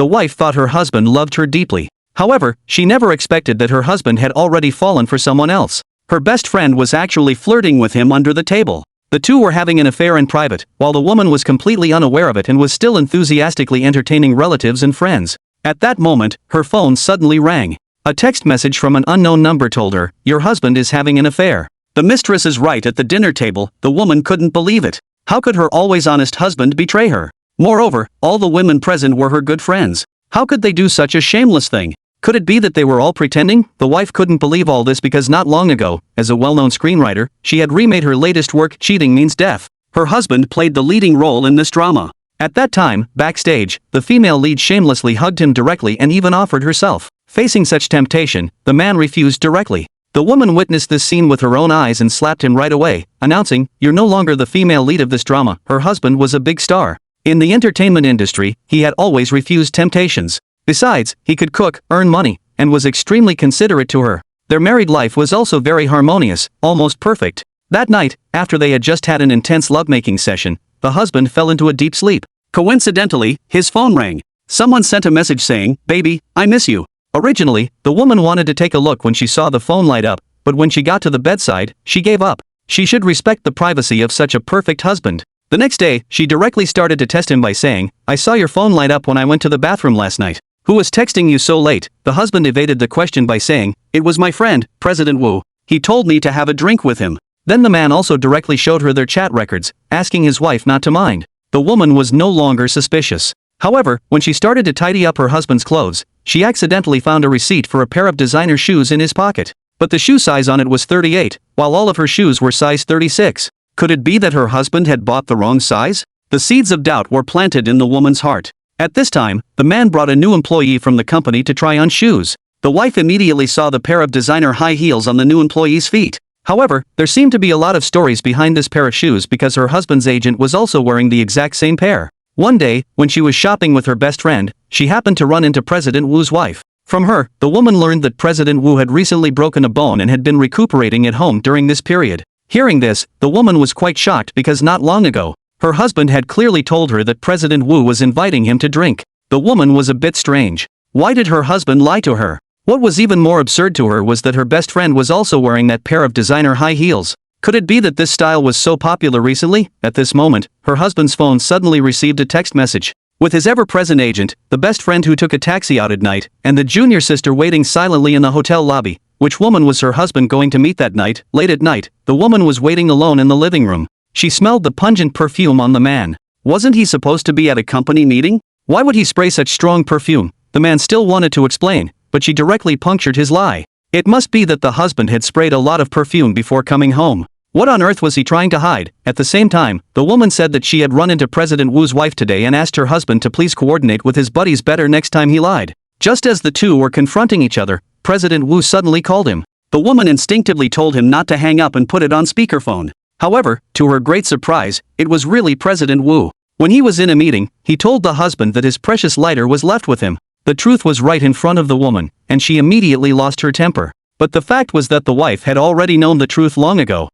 The wife thought her husband loved her deeply. However, she never expected that her husband had already fallen for someone else. Her best friend was actually flirting with him under the table. The two were having an affair in private, while the woman was completely unaware of it and was still enthusiastically entertaining relatives and friends. At that moment, her phone suddenly rang. A text message from an unknown number told her, "Your husband is having an affair." The mistress is right at the dinner table. The woman couldn't believe it. How could her always honest husband betray her? Moreover, all the women present were her good friends. How could they do such a shameless thing? Could it be that they were all pretending? The wife couldn't believe all this because not long ago, as a well-known screenwriter, she had remade her latest work, Cheating Means Death. Her husband played the leading role in this drama. At that time, backstage, the female lead shamelessly hugged him directly and even offered herself. Facing such temptation, the man refused directly. The woman witnessed this scene with her own eyes and slapped him right away, announcing, "You're no longer the female lead of this drama." Her husband was a big star. In the entertainment industry, he had always refused temptations. Besides, he could cook, earn money, and was extremely considerate to her. Their married life was also very harmonious, almost perfect. That night, after they had just had an intense lovemaking session, the husband fell into a deep sleep. Coincidentally, his phone rang. Someone sent a message saying, "Baby, I miss you." Originally, the woman wanted to take a look when she saw the phone light up, but when she got to the bedside, she gave up. She should respect the privacy of such a perfect husband. The next day, she directly started to test him by saying, "I saw your phone light up when I went to the bathroom last night. Who was texting you so late?" The husband evaded the question by saying, "It was my friend, President Wu. He told me to have a drink with him." Then the man also directly showed her their chat records, asking his wife not to mind. The woman was no longer suspicious. However, when she started to tidy up her husband's clothes, she accidentally found a receipt for a pair of designer shoes in his pocket. But the shoe size on it was 38, while all of her shoes were size 36. Could it be that her husband had bought the wrong size? The seeds of doubt were planted in the woman's heart. At this time, the man brought a new employee from the company to try on shoes. The wife immediately saw the pair of designer high heels on the new employee's feet. However, there seemed to be a lot of stories behind this pair of shoes because her husband's agent was also wearing the exact same pair. One day, when she was shopping with her best friend, she happened to run into President Wu's wife. From her, the woman learned that President Wu had recently broken a bone and had been recuperating at home during this period. Hearing this, the woman was quite shocked because not long ago, her husband had clearly told her that President Wu was inviting him to drink. The woman was a bit strange. Why did her husband lie to her? What was even more absurd to her was that her best friend was also wearing that pair of designer high heels. Could it be that this style was so popular recently? At this moment, her husband's phone suddenly received a text message. With his ever-present agent, the best friend who took a taxi out at night, and the junior sister waiting silently in the hotel lobby. Which woman was her husband going to meet that night? Late at night, the woman was waiting alone in the living room. She smelled the pungent perfume on the man. Wasn't he supposed to be at a company meeting? Why would he spray such strong perfume? The man still wanted to explain, but she directly punctured his lie. It must be that the husband had sprayed a lot of perfume before coming home. What on earth was he trying to hide? At the same time, the woman said that she had run into President Wu's wife today and asked her husband to please coordinate with his buddies better next time he lied. Just as the two were confronting each other, President Wu suddenly called him. The woman instinctively told him not to hang up and put it on speakerphone. However, to her great surprise, it was really President Wu. When he was in a meeting, he told the husband that his precious lighter was left with him. The truth was right in front of the woman, and she immediately lost her temper. But the fact was that the wife had already known the truth long ago.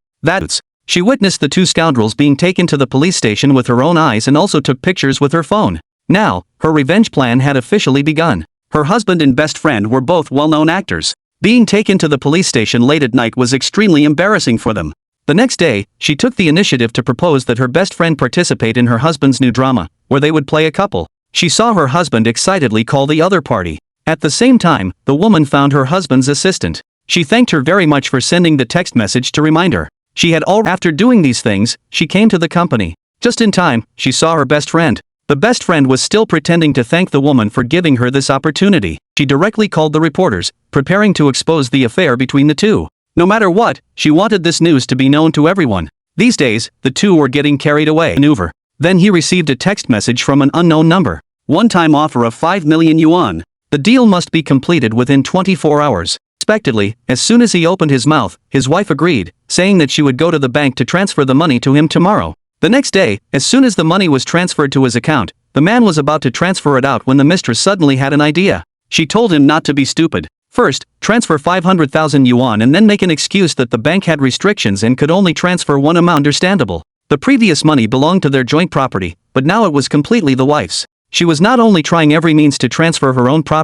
She witnessed the two scoundrels being taken to the police station with her own eyes and also took pictures with her phone. Now, her revenge plan had officially begun. Her husband and best friend were both well-known actors. Being taken to the police station late at night was extremely embarrassing for them. The next day, she took the initiative to propose that her best friend participate in her husband's new drama, where they would play a couple. She saw her husband excitedly call the other party. At the same time, the woman found her husband's assistant. She thanked her very much for sending the text message to remind her. After doing these things, she came to the company. Just in time, she saw her best friend. The best friend was still pretending to thank the woman for giving her this opportunity. She directly called the reporters, preparing to expose the affair between the two. No matter what, she wanted this news to be known to everyone. These days, the two were getting carried away. Maneuver. Then he received a text message from an unknown number. One-time offer of 5 million yuan. The deal must be completed within 24 hours. Unexpectedly, as soon as he opened his mouth, his wife agreed, saying that she would go to the bank to transfer the money to him tomorrow. The next day, as soon as the money was transferred to his account, the man was about to transfer it out when the mistress suddenly had an idea. She told him not to be stupid. First, transfer 500,000 yuan and then make an excuse that the bank had restrictions and could only transfer one amount. Understandable. The previous money belonged to their joint property, but now it was completely the wife's. She was not only trying every means to transfer her own property